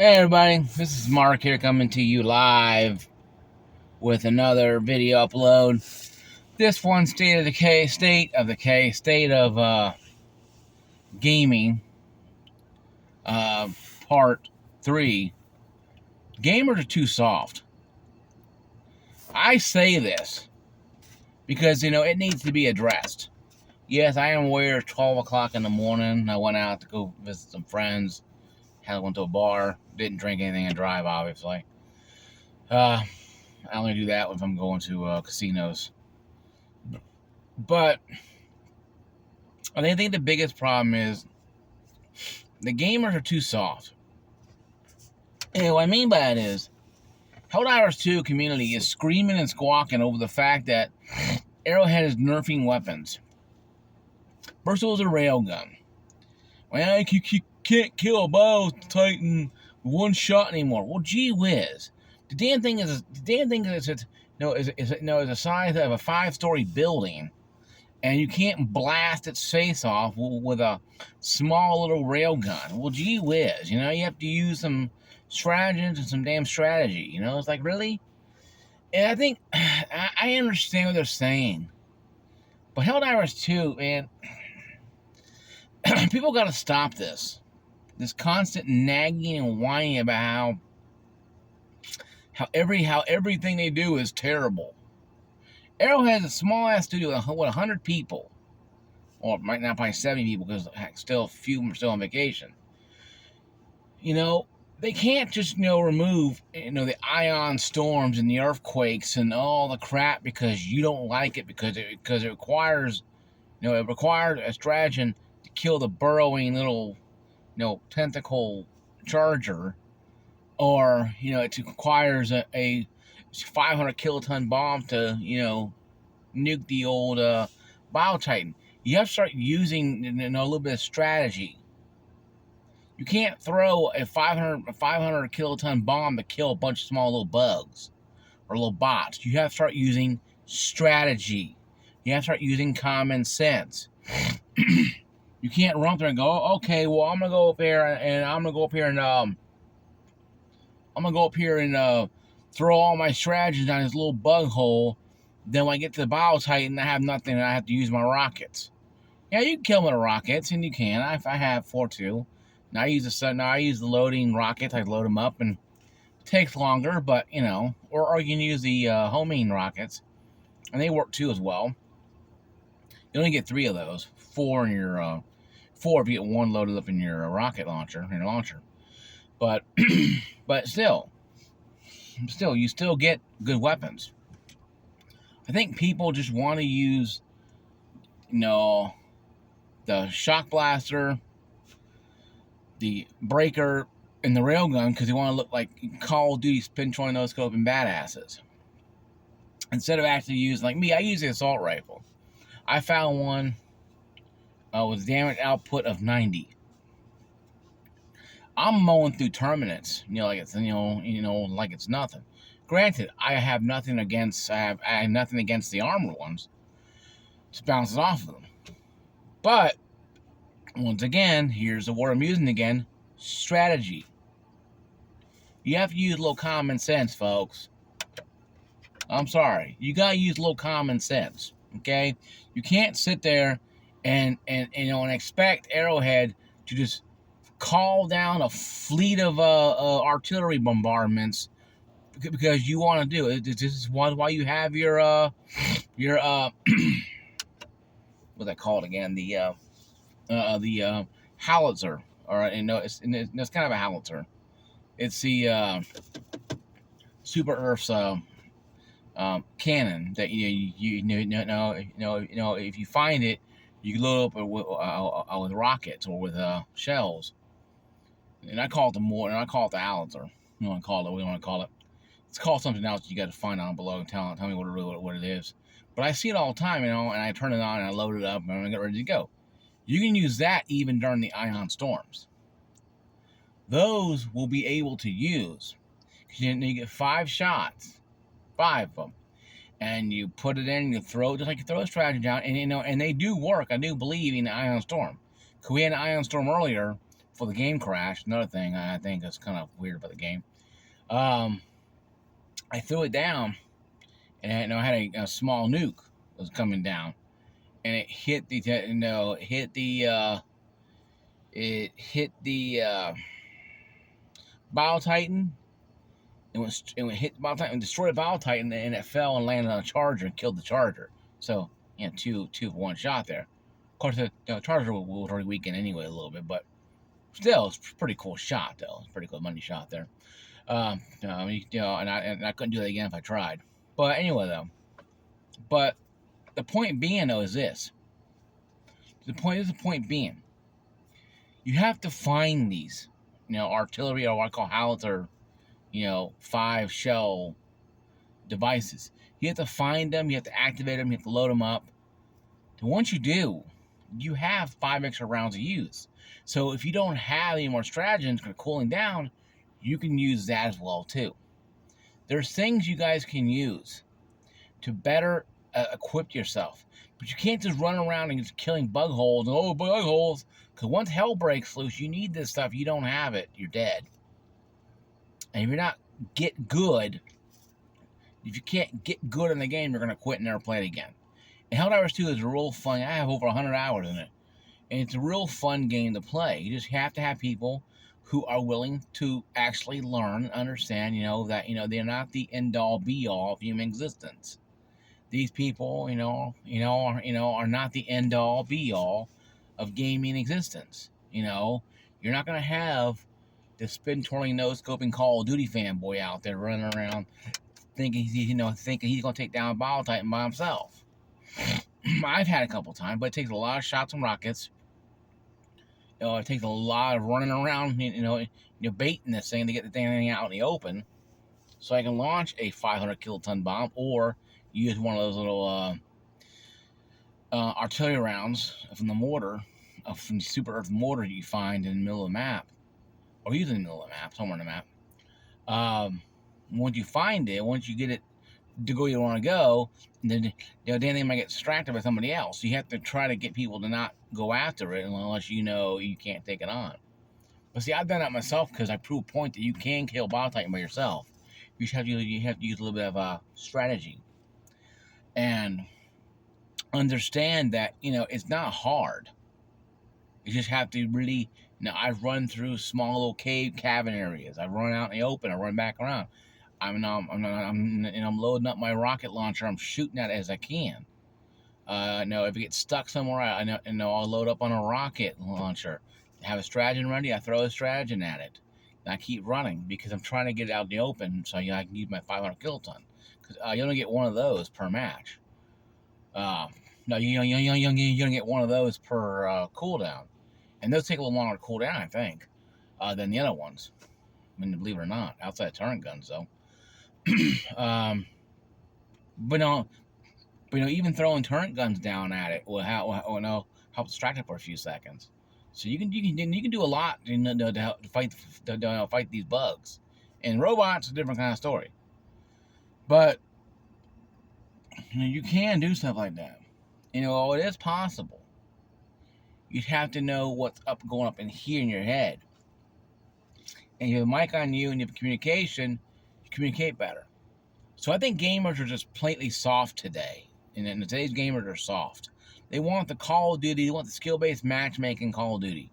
Hey everybody, this is Mark here coming to you live with another video upload. This one state of gaming, uh, part 3. Gamers are too soft. I say this because it needs to be addressed. Yes, I am aware it's 12 o'clock in the morning. I went out to go visit some friends. Went to a bar. Didn't drink anything and drive, obviously. I only do that if I'm going to casinos. But I think the biggest problem is the gamers are too soft. And what I mean by that is, Helldivers 2 community is screaming and squawking over the fact that Arrowhead is nerfing weapons. First it was a railgun. Well, you can't kill a Bio Titan with one shot anymore. Well, gee whiz. The damn thing is the size of a 5-story building, and you can't blast its face off with a small little railgun. Well, gee whiz, you have to use some stratagems and some damn strategy. It's like, really? And I think I understand what they're saying, but Helldivers 2, man, people got to stop this constant nagging and whining about how everything they do is terrible. Arrow has a small ass studio with 100 people, or right now probably 70 people because still a few are still on vacation. They can't just remove the ion storms and the earthquakes and all the crap because you don't like it because it requires a strategy to kill the burrowing little tentacle charger, or it requires a 500 kiloton bomb to nuke the old Bio Titan. You have to start using a little bit of strategy. You can't throw a 500 kiloton bomb to kill a bunch of small little bugs or little bots. You have to start using strategy. You have to start using common sense. You can't run there and go, oh, okay, well, I'm gonna go up here and throw all my strategies down this little bug hole. Then when I get to the Bio Titan, I have nothing, and I have to use my rockets. Yeah, you can kill them with rockets, and you can. I have 4-2. Now I use the loading rockets. I load them up, and it takes longer, but or you can use the homing rockets, and they work too as well. You only get 3 of those. 4 in your 4 if you get 1 loaded up in your rocket launcher, But but still, you still get good weapons. I think people just want to use, the shock blaster, the breaker, and the railgun because they want to look like Call of Duty spin-trolling no scope and badasses. Instead of actually using, like me, I use the assault rifle. I found one with damage output of 90. I'm mowing through Terminus, like it's nothing. Granted, I have nothing against the armored ones. Just bounces off of them. But once again, here's the word I'm using again: strategy. You have to use a little common sense, folks. I'm sorry, you gotta use a little common sense. Okay, you can't sit there and expect Arrowhead to just call down a fleet of artillery bombardments because you want to do it. This is why you have your what's that called again? The howitzer. All right, it's kind of a howitzer. It's the Super Earth's cannon that if you find it, you can load up with rockets or with shells. And I call it the howitzer. We want to call it. It's called something else. You got to find out below and tell me what it is. But I see it all the time, and I turn it on and I load it up and I get ready to go. You can use that even during the ion storms. Those will be able to use. You get 5 shots, 5 of them, and you put it in. You throw just like you throw a strategy down, and and they do work. I do believe in the ion storm. Cause we had an ion storm earlier for the game crashed. Another thing I think that's kind of weird about the game. I threw it down, and I had a small nuke that was coming down, and it hit the Bile Titan. It hit the Bile Titan and destroyed the Bile Titan, and it fell and landed on a charger and killed the charger. So two for one shot there. Of course, the charger was already weakened anyway a little bit, but still, it's a pretty cool shot though. It's a pretty cool money shot there. And I couldn't do that again if I tried. But anyway, though. But the point being, though, is this. The point being, you have to find these, artillery or what I call howitzer, 5 shell devices. You have to find them. You have to activate them. You have to load them up. And once you do, you have 5 extra rounds to use. So if you don't have any more stratagems for cooling down, you can use that as well too. There's things you guys can use to better equip yourself, but you can't just run around and just killing bug holes. Oh, bug holes! Because once hell breaks loose, you need this stuff. You don't have it, you're dead. And if you're not if you can't get good in the game, you're gonna quit and never play it again. And Helldivers 2 is a real fun. I have over 100 hours in it, and it's a real fun game to play. You just have to have people who are willing to actually learn and understand, that they're not the end all be all of human existence. These people, are not the end all be all of gaming existence. You're not gonna have the spin twirling nose scoping Call of Duty fanboy out there running around thinking he's gonna take down a Bile Titan by himself. I've had a couple times, but it takes a lot of shots and rockets. It takes a lot of running around, baiting this thing to get the thing out in the open, so I can launch a 500 kiloton bomb or use one of those little artillery rounds from the mortar, from the super earth mortar you find in the middle of the map, or use it in the middle of the map, somewhere in the map. Once you find it, once you get it to go you want to go, then they might get distracted by somebody else. So you have to try to get people to not go after it unless you can't take it on. But see, I've done that myself because I prove a point that you can kill Bile Titan by yourself. You have to use a little bit of strategy and understand that it's not hard. You just have to really. I've run through small little cabin areas. I run out in the open. I run back around. I'm loading up my rocket launcher. I'm shooting at it as I can. If it gets stuck somewhere, I'll load up on a rocket launcher. Have a stratagem ready. I throw a stratagem at it. And I keep running because I'm trying to get it out in the open so I can use my 500 kiloton. Because you only get one of those per match. No, you only get one of those per cooldown, and those take a little longer to cool down, I think, than the other ones. Believe it or not, outside of turret guns, though. But even throwing turret guns down at it will help distract it for a few seconds. So you can do a lot to fight these bugs. And robots, a different kind of story. But you can do stuff like that. It is possible. You'd have to know what's going up in here in your head. And you have a mic on you and you have communication, you communicate better. So I think gamers are just plainly soft today. And today's gamers are soft. They want the Call of Duty, they want the skill-based matchmaking Call of Duty.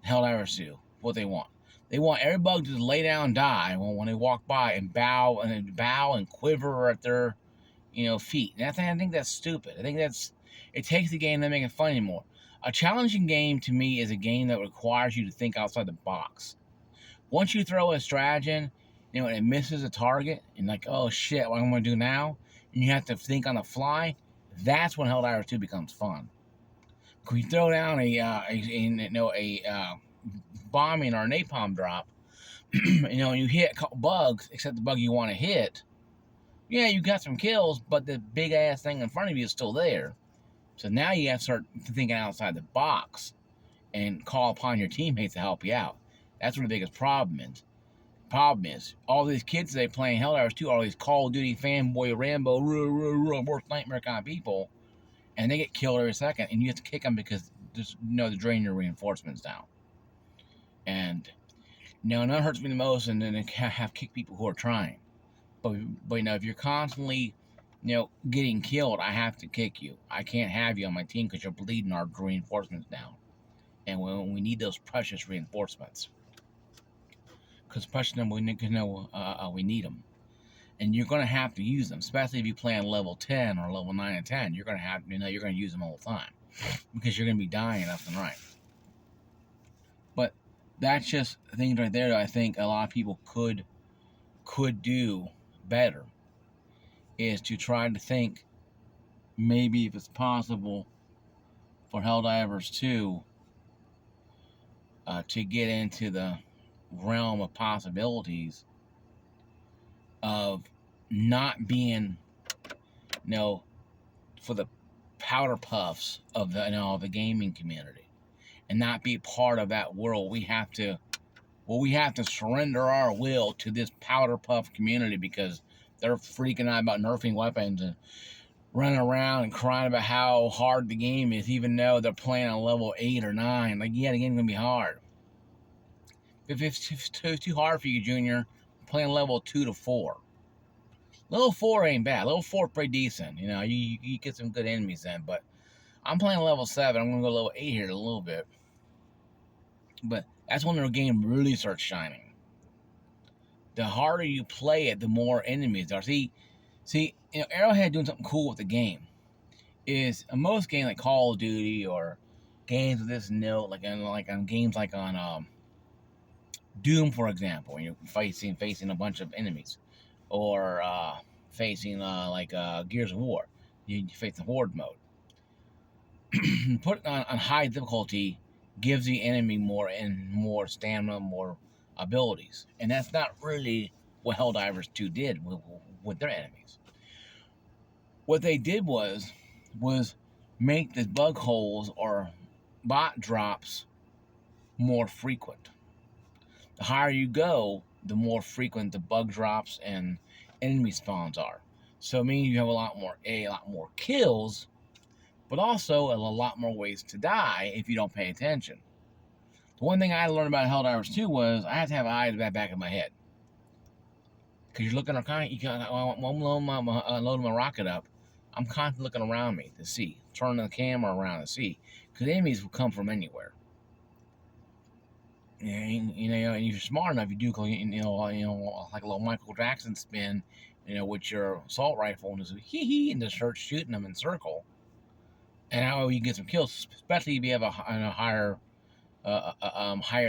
Helldivers 2, what they want. They want every bug to just lay down and die when they walk by and bow and quiver at their feet. And I think that's stupid. I think it takes the game to make it fun anymore. A challenging game to me is a game that requires you to think outside the box. Once you throw a stratagem, and it misses a target, and like, oh shit, what am I going to do now? And you have to think on the fly. That's when Helldivers 2 becomes fun. When you throw down a bombing or a napalm drop, and you hit a couple bugs, except the bug you want to hit. Yeah, you got some kills, but the big ass thing in front of you is still there. So now you have to start thinking outside the box and call upon your teammates to help you out. That's what the biggest problem is. Problem is, all these kids today playing Helldivers 2 are all these Call of Duty fanboy, Rambo, worst nightmare kind of people, and they get killed every second, and you have to kick them because they're draining your reinforcements down. And none hurts me the most, and then have kick people who are trying. But if you're constantly, getting killed, I have to kick you. I can't have you on my team because you're bleeding our reinforcements down, and we need those precious reinforcements. Because precious we need them, and you're gonna have to use them, especially if you play on level 10 or level 9 and 10. You're gonna have, you're gonna use them all the time because you're gonna be dying left and right. But that's just things right there that I think a lot of people could do better, is to try to think maybe if it's possible for Helldivers 2 to get into the realm of possibilities of not being, for the powder puffs of the gaming community, and not be part of that world. We have to surrender our will to this powder puff community because they're freaking out about nerfing weapons and running around and crying about how hard the game is, even though they're playing on level 8 or 9. Like, yeah, the game's gonna be hard. If it's too hard for you, Junior, playing level 2 to 4. Level 4 ain't bad. Level 4 is pretty decent. You get some good enemies then, but I'm playing level 7. I'm gonna go level 8 here in a little bit. But that's when the game really starts shining. The harder you play it, the more enemies there are. See, Arrowhead doing something cool with the game is most games like Call of Duty or games with this note, like on games like on Doom, for example, when you're facing a bunch of enemies, or facing Gears of War, you face the Horde mode. Put it on high difficulty gives the enemy more stamina, more abilities, and that's not really what Helldivers 2 did with their enemies. What they did was make the bug holes or bot drops more frequent. The higher you go, the more frequent the bug drops and enemy spawns are. So it means you have a lot more kills, but also a lot more ways to die if you don't pay attention. The one thing I learned about Helldivers 2 was I had to have eyes at the back of my head. Because you're looking around, I'm loading my rocket up, I'm constantly looking around me to see, turning the camera around to see, because enemies will come from anywhere. And if you're smart enough, you do, like a little Michael Jackson spin, with your assault rifle, and just and just start shooting them in circle. And how you get some kills, especially if you have a higher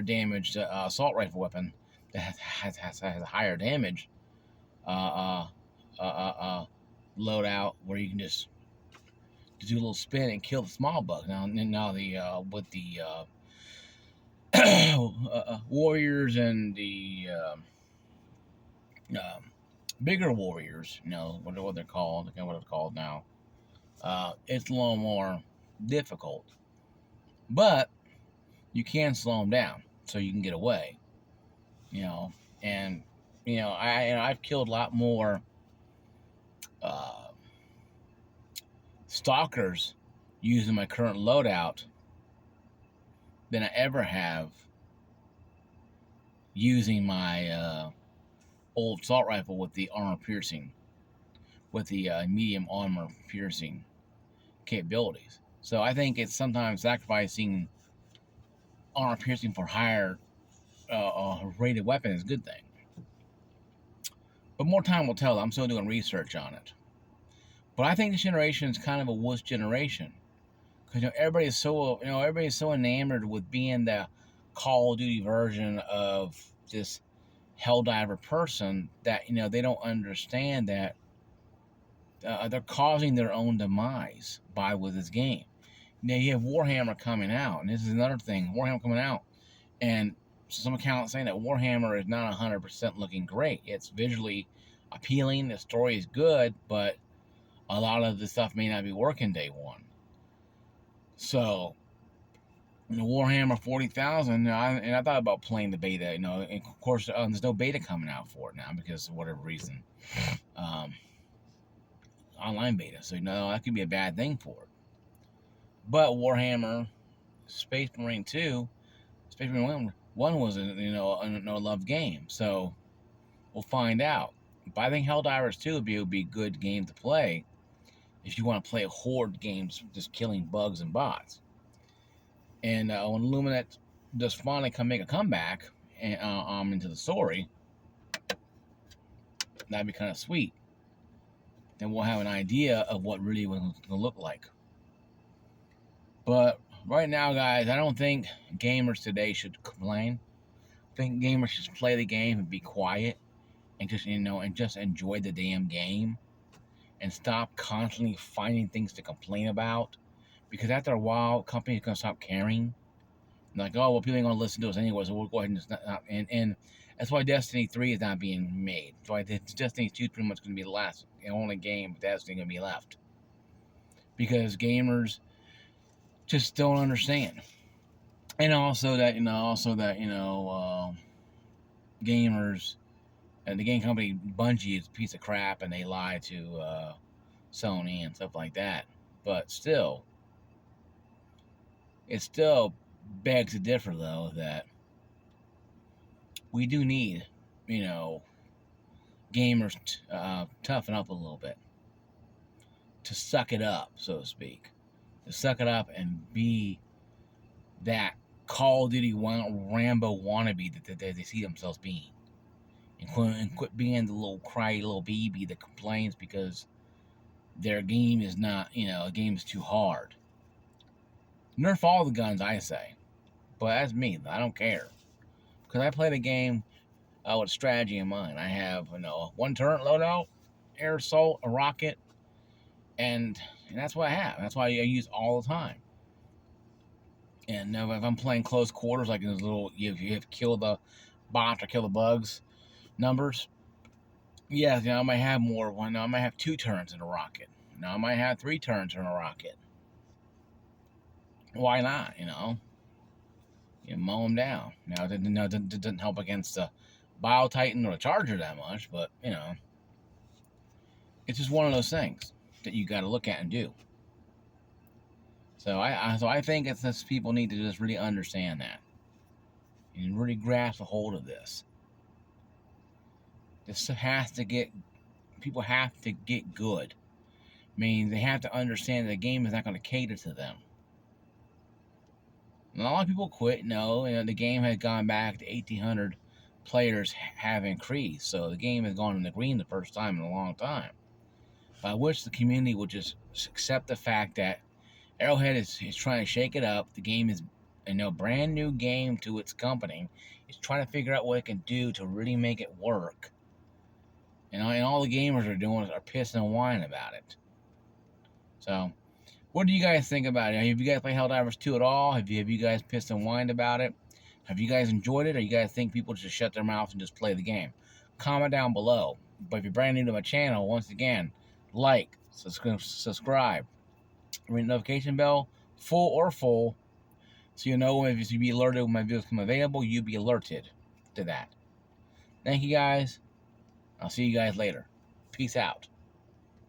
damage assault rifle weapon that has a higher damage loadout, where you can just do a little spin and kill the small bug. Now with the warriors and the bigger warriors, what they're called, what it's called now. It's a little more difficult, but you can slow them down so you can get away. And I've killed a lot more stalkers using my current loadout than I ever have using my old assault rifle with the armor piercing, with the medium armor piercing capabilities. So I think it's sometimes sacrificing armor piercing for higher rated weapon is a good thing. But more time will tell. I'm still doing research on it. But I think this generation is kind of a wuss generation, because everybody's so enamored with being the Call of Duty version of this Helldiver person that they don't understand that they're causing their own demise with this game. Now you have Warhammer coming out, and this is another thing. Warhammer coming out, and some accounts saying that Warhammer is not 100% looking great. It's visually appealing, the story is good, but a lot of the stuff may not be working day one. So, Warhammer 40,000, and I thought about playing the beta. And of course, there's no beta coming out for it now because of whatever reason, online beta. So that could be a bad thing for it. But Warhammer Space Marine 2, Space Marine 1 One was a no love game. So we'll find out. But I think Helldivers 2 would be a good game to play if you want to play horde games, just killing bugs and bots. And when Lumineth does finally make a comeback and into the story, that'd be kind of sweet. Then we'll have an idea of what really was going to look like. But right now, guys, I don't think gamers today should complain. I think gamers should play the game and be quiet and just just enjoy the damn game and stop constantly finding things to complain about. Because after a while, companies are gonna stop caring. Like, oh well, people ain't gonna listen to us anyway, so we'll go ahead and just not and that's why Destiny 3 is not being made. That's why Destiny 2 is pretty much gonna be the last and only game Destiny gonna be left. Because gamers just don't understand. And also that gamers and the game company Bungie is a piece of crap and they lie to Sony and stuff like that. But still, it still begs to differ though that we do need, gamers toughen up a little bit, to suck it up, so to speak, to suck it up and be that Call of Duty Rambo wannabe that they see themselves being, and quit being the little cry little baby that complains because their game is not, a game is too hard. Nerf all the guns, I say, but that's me. I don't care because I play the game with strategy in mind. I have, one turret loadout, air assault, a rocket, and that's what I have. That's why I use all the time. And if I'm playing close quarters, like those little, you have to kill the bots or kill the bugs numbers. Yeah, I might have more. I might have 2 turns in a rocket. Now I might have 3 turns in a rocket. Why not? You mow them down. Now it doesn't help against the Bio Titan or the Charger that much, but it's just one of those things that you got to look at and do. So I think it's just people need to just really understand that and really grasp a hold of this. People have to get good. I mean, they have to understand that the game is not going to cater to them. And a lot of people quit. No, the game has gone back to 1,800 players have increased. So the game has gone in the green the first time in a long time. But I wish the community would just accept the fact that Arrowhead is trying to shake it up. The game is a brand new game to its company. It's trying to figure out what it can do to really make it work. And all the gamers are doing are pissing and whining about it. So, what do you guys think about it? Have you guys played Helldivers 2 at all? Have you guys pissed and whined about it? Have you guys enjoyed it? Or you guys think people should shut their mouths and just play the game? Comment down below. But if you're brand new to my channel, once again, like, subscribe, ring the notification bell, full, so you know if you be alerted when my videos come available, you'll be alerted to that. Thank you guys. I'll see you guys later. Peace out.